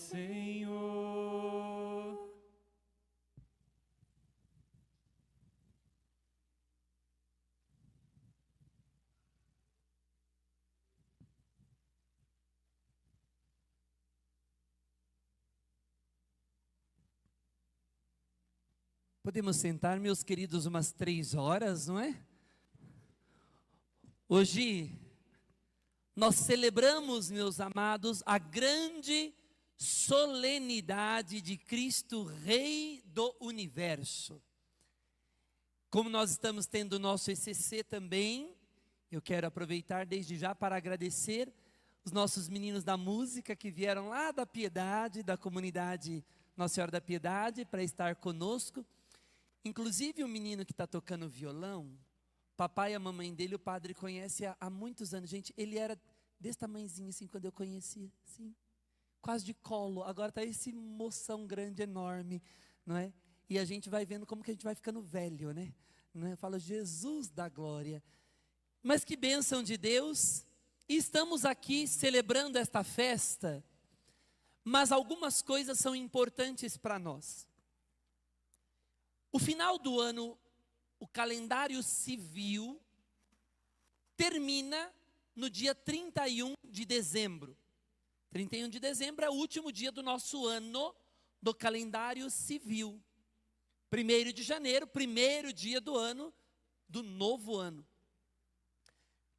Senhor. Podemos sentar, meus queridos, umas 3 horas, não é? Hoje nós celebramos, meus amados, a grande solenidade de Cristo, Rei do Universo. Como nós estamos tendo o nosso ECC também, eu quero aproveitar desde já para agradecer os nossos meninos da música que vieram lá da Piedade, da comunidade Nossa Senhora da Piedade, para estar conosco. Inclusive o menino que está tocando violão, papai e a mamãe dele, o padre conhece há muitos anos. Gente, ele era desse tamanhozinho assim quando eu conheci, assim, quase de colo. Agora está esse moção grande, enorme, não é? E a gente vai vendo como que a gente vai ficando velho, né? Não é? Fala, Jesus da glória. Mas que bênção de Deus. E estamos aqui celebrando esta festa, mas algumas coisas são importantes para nós. O final do ano, o calendário civil, termina no dia 31 de dezembro. 31 de dezembro é o último dia do nosso ano do calendário civil. 1º de janeiro, primeiro dia do ano, do novo ano.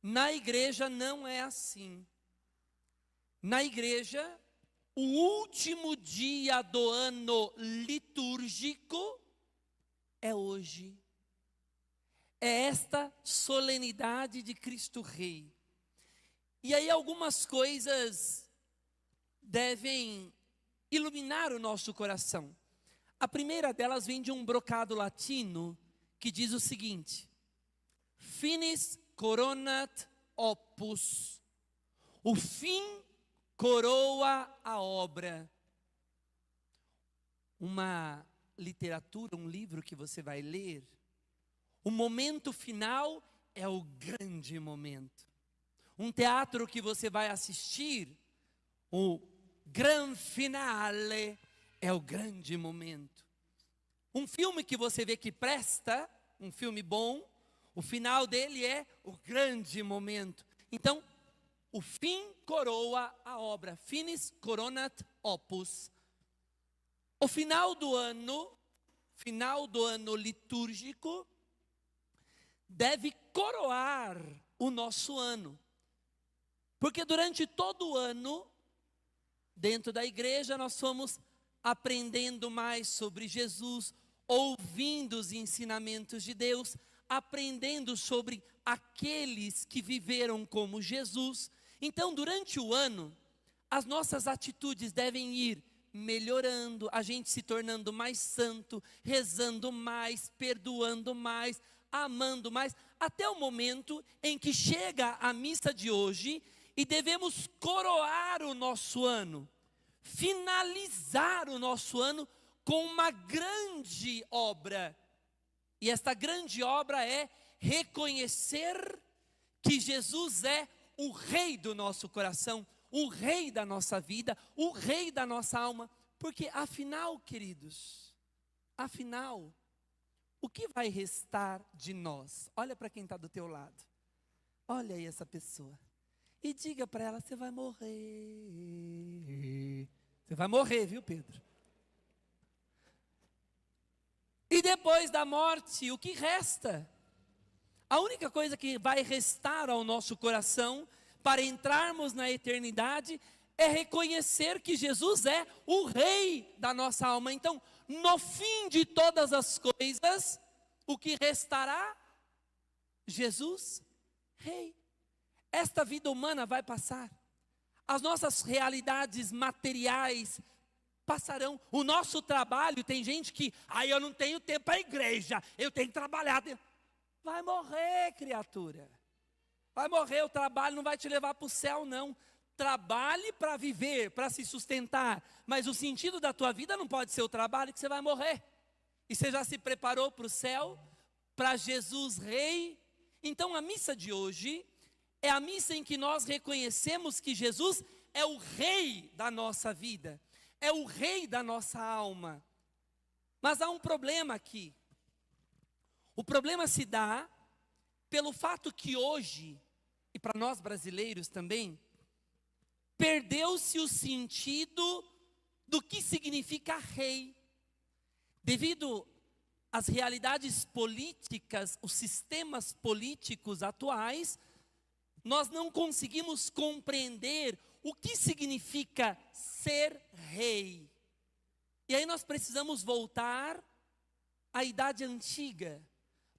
Na igreja não é assim. Na igreja, o último dia do ano litúrgico é hoje. É esta solenidade de Cristo Rei. E aí algumas coisas devem iluminar o nosso coração. A primeira delas vem de um brocado latino que diz o seguinte: Finis coronat opus. O fim coroa a obra. Uma literatura, um livro que você vai ler, o momento final é o grande momento. Um teatro que você vai assistir, o gran finale é o grande momento. Um filme que você vê que presta, um filme bom, o final dele é o grande momento. Então, o fim coroa a obra. Finis coronat opus. O final do ano litúrgico, deve coroar o nosso ano. Porque durante todo o ano, dentro da igreja, nós fomos aprendendo mais sobre Jesus, ouvindo os ensinamentos de Deus, aprendendo sobre aqueles que viveram como Jesus. Então, durante o ano, as nossas atitudes devem ir melhorando, a gente se tornando mais santo, rezando mais, perdoando mais, amando mais, até o momento em que chega a missa de hoje e devemos coroar o nosso ano, finalizar o nosso ano com uma grande obra. E esta grande obra é reconhecer que Jesus é o Rei do nosso coração, o Rei da nossa vida, o Rei da nossa alma. Porque afinal, queridos, o que vai restar de nós? Olha para quem está do teu lado. Olha aí essa pessoa. E diga para ela, você vai morrer. Você vai morrer, viu, Pedro? E depois da morte, o que resta? A única coisa que vai restar ao nosso coração para entrarmos na eternidade é reconhecer que Jesus é o Rei da nossa alma. Então, no fim de todas as coisas, o que restará? Jesus, Rei. Esta vida humana vai passar. As nossas realidades materiais passarão. O nosso trabalho, tem gente que, eu não tenho tempo para a igreja, eu tenho que trabalhar. Vai morrer, criatura. Vai morrer, o trabalho não vai te levar para o céu, não. Trabalhe para viver, para se sustentar. Mas o sentido da tua vida não pode ser o trabalho, que você vai morrer. E você já se preparou para o céu, para Jesus Rei? Então a missa de hoje é a missa em que nós reconhecemos que Jesus é o Rei da nossa vida. é o rei da nossa alma. Mas há um problema aqui. O problema se dá pelo fato que hoje, e para nós brasileiros também, perdeu-se o sentido do que significa rei. Devido às realidades políticas, os sistemas políticos atuais, nós não conseguimos compreender o que significa ser rei. E aí nós precisamos voltar à Idade Antiga,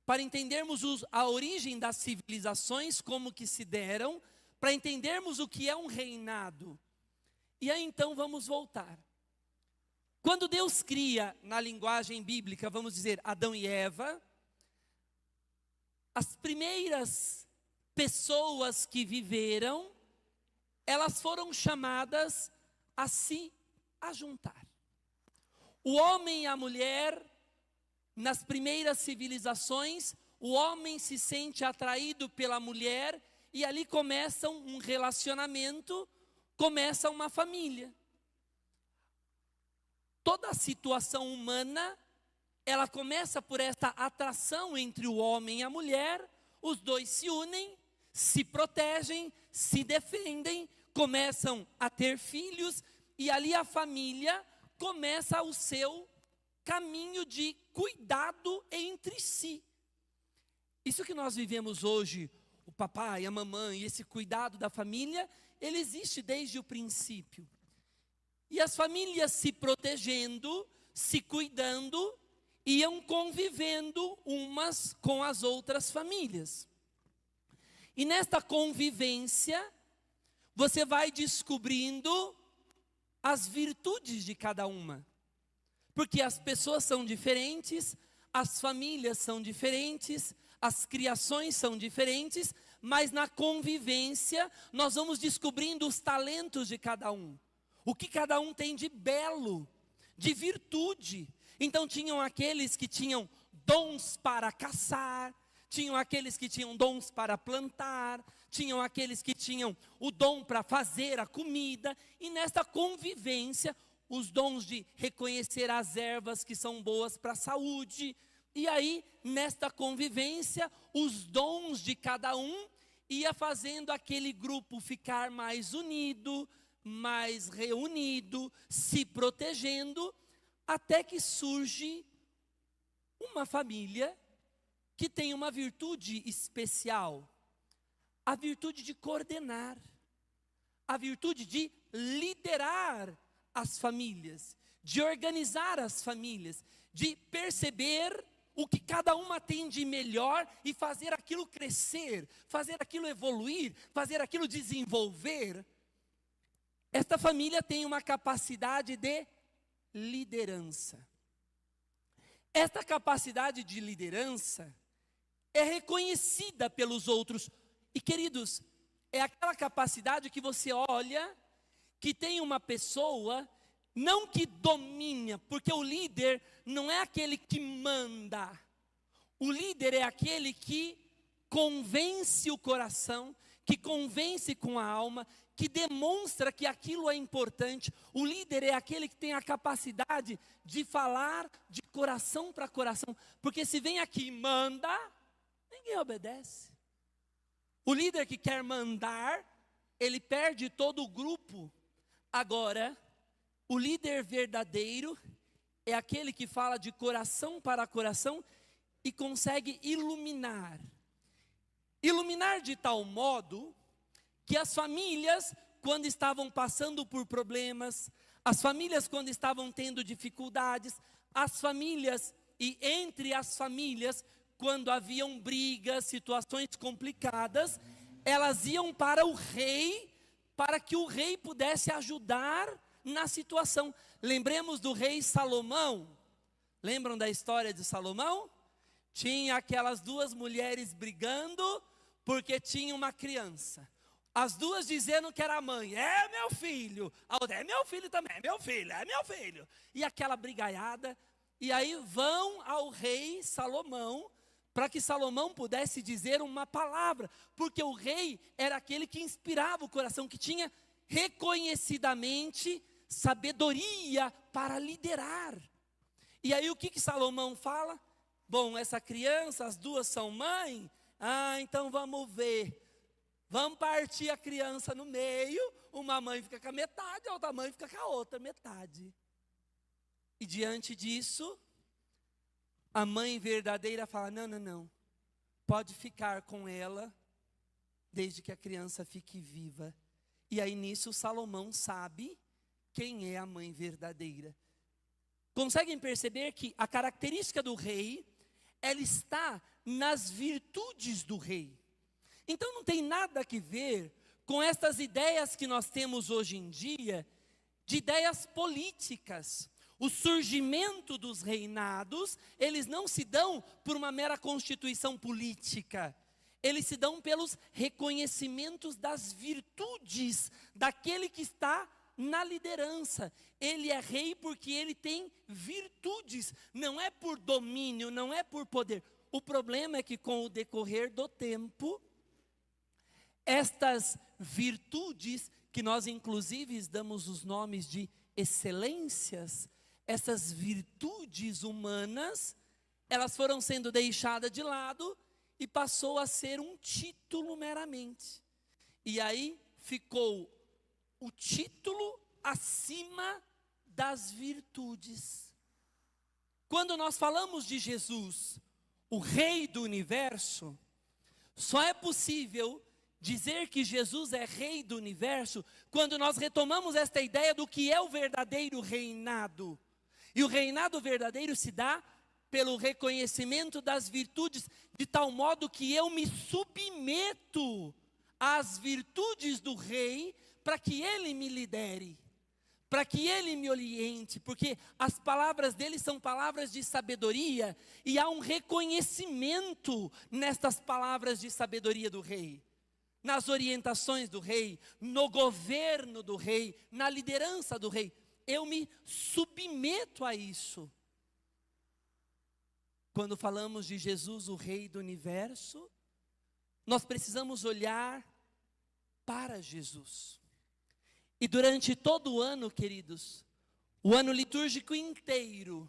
para entendermos a origem das civilizações, como que se deram, para entendermos o que é um reinado. E aí então vamos voltar. Quando Deus cria, na linguagem bíblica, vamos dizer, Adão e Eva, as primeiras pessoas que viveram, elas foram chamadas a se ajuntar. O homem e a mulher, nas primeiras civilizações, o homem se sente atraído pela mulher e ali começa um relacionamento, começa uma família. Toda a situação humana, ela começa por esta atração entre o homem e a mulher, os dois se unem, se protegem, se defendem, começam a ter filhos e ali a família começa o seu caminho de cuidado entre si. Isso que nós vivemos hoje, o papai, a mamãe, esse cuidado da família, ele existe desde o princípio. E as famílias se protegendo, se cuidando, iam convivendo umas com as outras famílias. E nesta convivência, você vai descobrindo as virtudes de cada uma. Porque as pessoas são diferentes, as famílias são diferentes, as criações são diferentes, mas na convivência nós vamos descobrindo os talentos de cada um. O que cada um tem de belo, de virtude. Então tinham aqueles que tinham dons para caçar, tinham aqueles que tinham dons para plantar, tinham aqueles que tinham o dom para fazer a comida, e nesta convivência, os dons de reconhecer as ervas que são boas para a saúde, e aí, nesta convivência, os dons de cada um ia fazendo aquele grupo ficar mais unido, mais reunido, se protegendo, até que surge uma família que tem uma virtude especial, a virtude de coordenar, a virtude de liderar as famílias, de organizar as famílias, de perceber o que cada uma tem de melhor e fazer aquilo crescer, fazer aquilo evoluir, fazer aquilo desenvolver. Esta família tem uma capacidade de liderança. Esta capacidade de liderança é reconhecida pelos outros. E queridos, é aquela capacidade que você olha, que tem uma pessoa, não que domina, porque o líder não é aquele que manda. O líder é aquele que convence o coração, que convence com a alma, que demonstra que aquilo é importante. O líder é aquele que tem a capacidade de falar de coração para coração. Porque se vem aqui e manda, ninguém obedece. O líder que quer mandar, ele perde todo o grupo. Agora, o líder verdadeiro é aquele que fala de coração para coração e consegue iluminar. Iluminar de tal modo que as famílias, quando estavam passando por problemas, as famílias quando estavam tendo dificuldades, as famílias e entre as famílias, quando haviam brigas, situações complicadas, elas iam para o rei, para que o rei pudesse ajudar na situação. Lembremos do rei Salomão. Lembram da história de Salomão? Tinha aquelas duas mulheres brigando porque tinha uma criança. As duas dizendo que era a mãe, é meu filho. A outra, é meu filho também, é meu filho, é meu filho. E aquela brigaiada. E aí vão ao rei Salomão, para que Salomão pudesse dizer uma palavra. Porque o rei era aquele que inspirava o coração, que tinha reconhecidamente sabedoria para liderar. E aí o que Salomão fala? Bom, essa criança, as duas são mãe, então vamos ver. Vamos partir a criança no meio, uma mãe fica com a metade, a outra mãe fica com a outra metade. E diante disso, a mãe verdadeira fala, não, pode ficar com ela, desde que a criança fique viva. E aí nisso Salomão sabe quem é a mãe verdadeira. Conseguem perceber que a característica do rei, ela está nas virtudes do rei. Então não tem nada a ver com essas ideias que nós temos hoje em dia, de ideias políticas. O surgimento dos reinados, eles não se dão por uma mera constituição política. Eles se dão pelos reconhecimentos das virtudes daquele que está na liderança. Ele é rei porque ele tem virtudes, não é por domínio, não é por poder. O problema é que com o decorrer do tempo, estas virtudes, que nós inclusive damos os nomes de excelências, essas virtudes humanas, elas foram sendo deixadas de lado e passou a ser um título meramente. E aí ficou o título acima das virtudes. Quando nós falamos de Jesus, o Rei do Universo, só é possível dizer que Jesus é Rei do Universo quando nós retomamos esta ideia do que é o verdadeiro reinado. E o reinado verdadeiro se dá pelo reconhecimento das virtudes, de tal modo que eu me submeto às virtudes do rei, para que ele me lidere, para que ele me oriente, porque as palavras dele são palavras de sabedoria, e há um reconhecimento nestas palavras de sabedoria do rei, nas orientações do rei, no governo do rei, na liderança do rei. Eu me submeto a isso. Quando falamos de Jesus, o Rei do Universo, nós precisamos olhar para Jesus. E durante todo o ano, queridos, o ano litúrgico inteiro,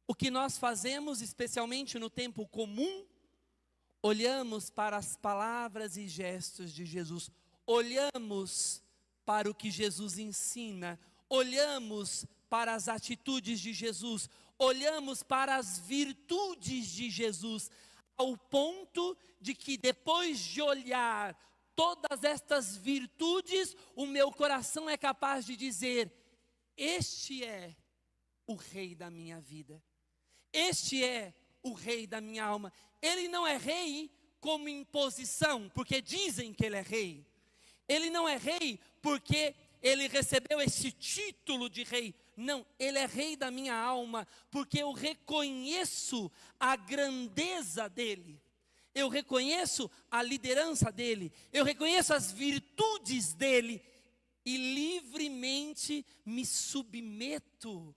o que nós fazemos, especialmente no tempo comum, olhamos para as palavras e gestos de Jesus, olhamos para o que Jesus ensina, olhamos para as atitudes de Jesus, olhamos para as virtudes de Jesus, ao ponto de que depois de olhar todas estas virtudes, o meu coração é capaz de dizer, este é o Rei da minha vida, este é o Rei da minha alma. Ele não é rei como imposição, porque dizem que ele é rei. Ele não é rei porque ele recebeu esse título de rei. Não, ele é rei da minha alma, porque eu reconheço a grandeza dele. Eu reconheço a liderança dele. Eu reconheço as virtudes dele. E livremente me submeto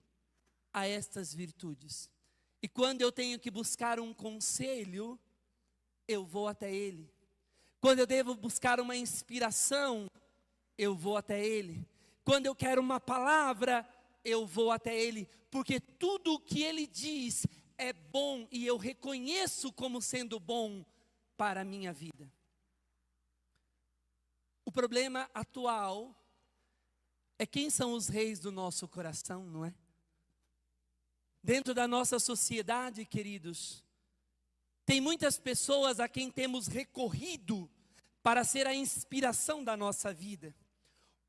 a estas virtudes. E quando eu tenho que buscar um conselho, eu vou até ele. Quando eu devo buscar uma inspiração, eu vou até ele. Quando eu quero uma palavra, eu vou até ele. Porque tudo o que ele diz é bom e eu reconheço como sendo bom para a minha vida. O problema atual é quem são os reis do nosso coração, não é? Dentro da nossa sociedade, queridos, tem muitas pessoas a quem temos recorrido para ser a inspiração da nossa vida.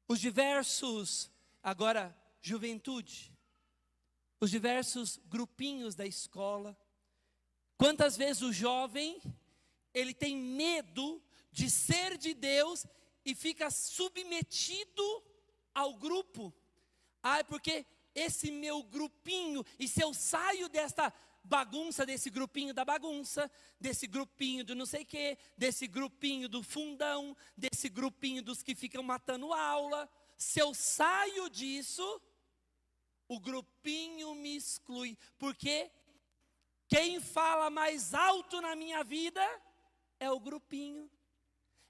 Os diversos, agora, juventude, os diversos grupinhos da escola. Quantas vezes o jovem, ele tem medo de ser de Deus e fica submetido ao grupo. Porque esse meu grupinho, e se eu saio desta bagunça, desse grupinho da bagunça, desse grupinho do não sei o quê, desse grupinho do fundão, desse grupinho dos que ficam matando aula, se eu saio disso, o grupinho me exclui, porque quem fala mais alto na minha vida é o grupinho,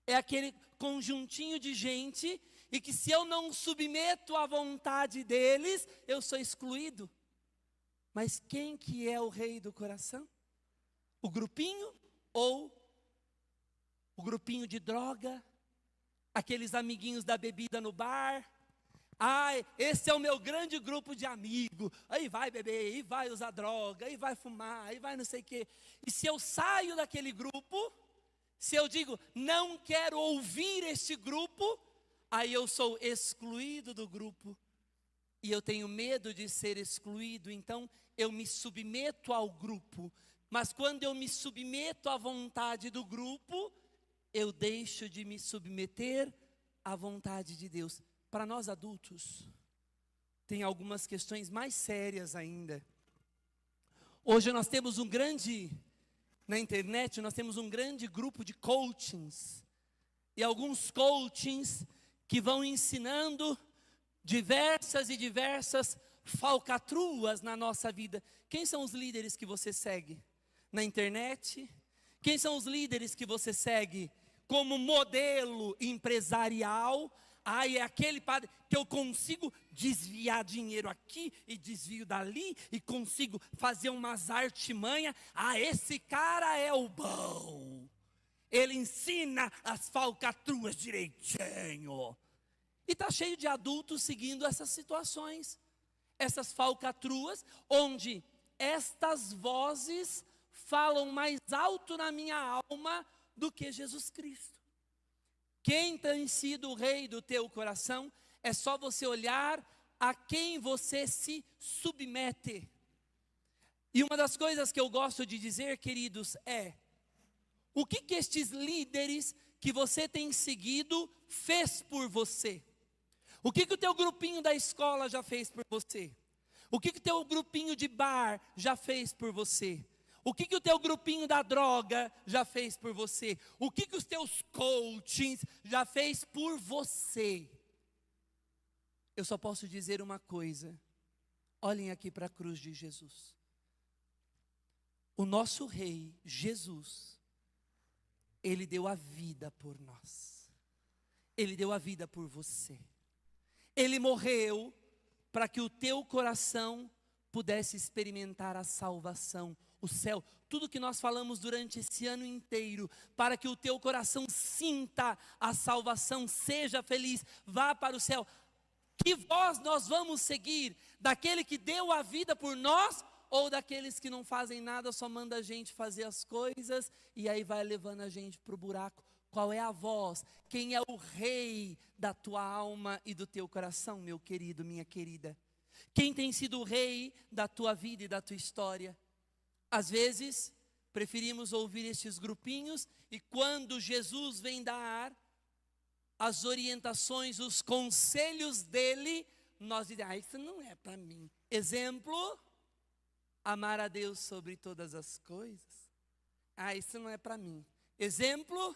é aquele conjuntinho de gente e que se eu não submeto à vontade deles, eu sou excluído. Mas quem que é o rei do coração? O grupinho ou o grupinho de droga? Aqueles amiguinhos da bebida no bar? Ai, esse é o meu grande grupo de amigo. Aí vai beber, aí vai usar droga, aí vai fumar, aí vai não sei o quê. E se eu saio daquele grupo, se eu digo, não quero ouvir este grupo, aí eu sou excluído do grupo. E eu tenho medo de ser excluído, então eu me submeto ao grupo. Mas quando eu me submeto à vontade do grupo, eu deixo de me submeter à vontade de Deus. Para nós adultos, tem algumas questões mais sérias ainda. Hoje nós temos na internet, nós temos um grande grupo de coachings. E alguns coachings que vão ensinando diversas e diversas falcatruas na nossa vida. Quem são os líderes que você segue na internet? Quem são os líderes que você segue como modelo empresarial? É aquele padre que eu consigo desviar dinheiro aqui e desvio dali e consigo fazer umas artimanhas. Esse cara é o bom. Ele ensina as falcatruas direitinho. E está cheio de adultos seguindo essas situações, essas falcatruas, onde estas vozes falam mais alto na minha alma do que Jesus Cristo. Quem tem sido o rei do teu coração, é só você olhar a quem você se submete. E uma das coisas que eu gosto de dizer, queridos, o que estes líderes que você tem seguido fez por você? O que o teu grupinho da escola já fez por você? O que o teu grupinho de bar já fez por você? O que o teu grupinho da droga já fez por você? O que os teus coachings já fez por você? Eu só posso dizer uma coisa. Olhem aqui para a cruz de Jesus. O nosso rei, Jesus, ele deu a vida por nós. Ele deu a vida por você. Ele morreu para que o teu coração pudesse experimentar a salvação, o céu. Tudo que nós falamos durante esse ano inteiro, para que o teu coração sinta a salvação, seja feliz, vá para o céu. Que voz nós vamos seguir? Daquele que deu a vida por nós, ou daqueles que não fazem nada, só manda a gente fazer as coisas e aí vai levando a gente para o buraco? Qual é a voz? Quem é o rei da tua alma e do teu coração, meu querido, minha querida? Quem tem sido o rei da tua vida e da tua história? Às vezes, preferimos ouvir estes grupinhos e quando Jesus vem dar as orientações, os conselhos dele, nós dizemos, isso não é para mim. Exemplo, amar a Deus sobre todas as coisas. Isso não é para mim. Exemplo,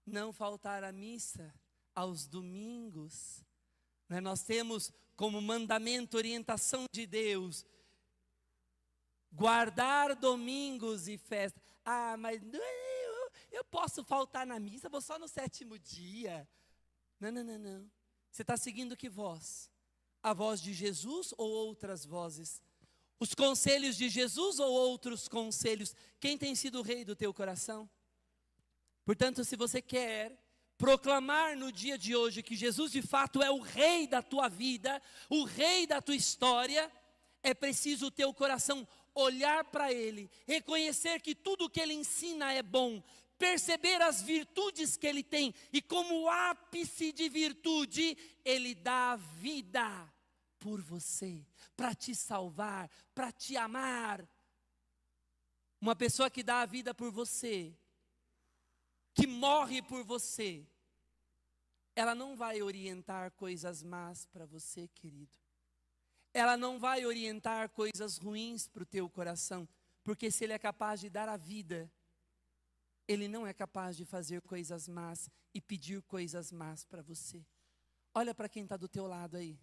não faltar à missa aos domingos. Nós temos como mandamento, orientação de Deus, guardar domingos e festas. Mas eu posso faltar na missa, vou só no 7º dia. Não. Você está seguindo que voz? A voz de Jesus ou outras vozes? Os conselhos de Jesus ou outros conselhos? Quem tem sido o rei do teu coração? Portanto, se você quer proclamar no dia de hoje que Jesus de fato é o rei da tua vida, o rei da tua história, é preciso o teu coração olhar para ele, reconhecer que tudo o que ele ensina é bom, perceber as virtudes que ele tem e como ápice de virtude, ele dá a vida por você, para te salvar, para te amar. Uma pessoa que dá a vida por você, que morre por você, ela não vai orientar coisas más para você, querido. Ela não vai orientar coisas ruins para o teu coração, porque se ele é capaz de dar a vida, ele não é capaz de fazer coisas más e pedir coisas más para você. Olha para quem está do teu lado aí.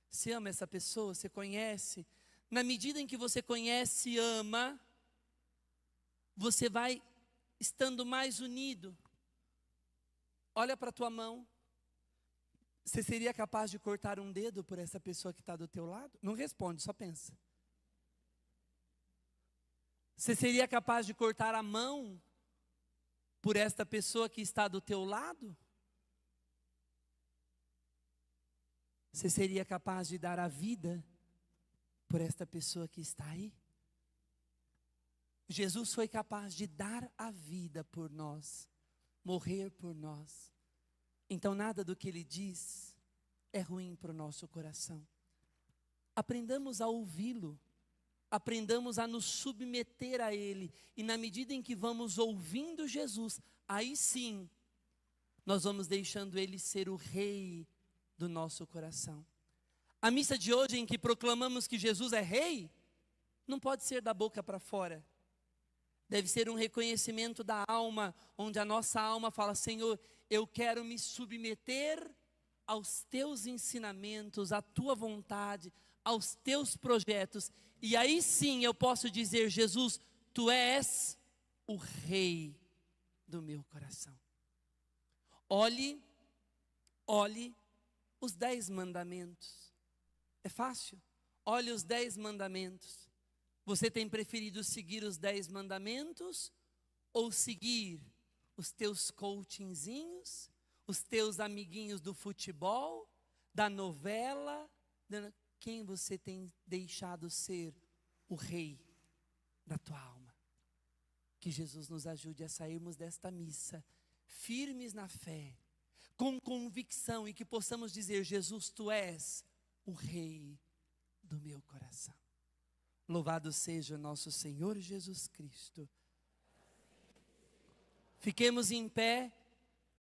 Você ama essa pessoa? Você conhece? Na medida em que você conhece e ama, você vai estando mais unido. Olha para a tua mão. Você seria capaz de cortar um dedo por essa pessoa que está do teu lado? Não responde, só pensa. Você seria capaz de cortar a mão por esta pessoa que está do teu lado? Você seria capaz de dar a vida por esta pessoa que está aí? Jesus foi capaz de dar a vida por nós, morrer por nós. Então nada do que Ele diz é ruim para o nosso coração. Aprendamos a ouvi-lo, aprendamos a nos submeter a Ele. E na medida em que vamos ouvindo Jesus, aí sim, nós vamos deixando Ele ser o Rei do nosso coração. A missa de hoje em que proclamamos que Jesus é Rei, não pode ser da boca para fora. Deve ser um reconhecimento da alma, onde a nossa alma fala: Senhor, eu quero me submeter aos teus ensinamentos, à tua vontade, aos teus projetos. E aí sim eu posso dizer: Jesus, tu és o Rei do meu coração. Olhe os 10 mandamentos. É fácil? Olhe os 10 mandamentos. Você tem preferido seguir os 10 mandamentos ou seguir os teus coachingzinhos, os teus amiguinhos do futebol, da novela? Quem você tem deixado ser o rei da tua alma? Que Jesus nos ajude a sairmos desta missa firmes na fé, com convicção, e que possamos dizer: Jesus, tu és o Rei do meu coração. Louvado seja o nosso Senhor Jesus Cristo. Fiquemos em pé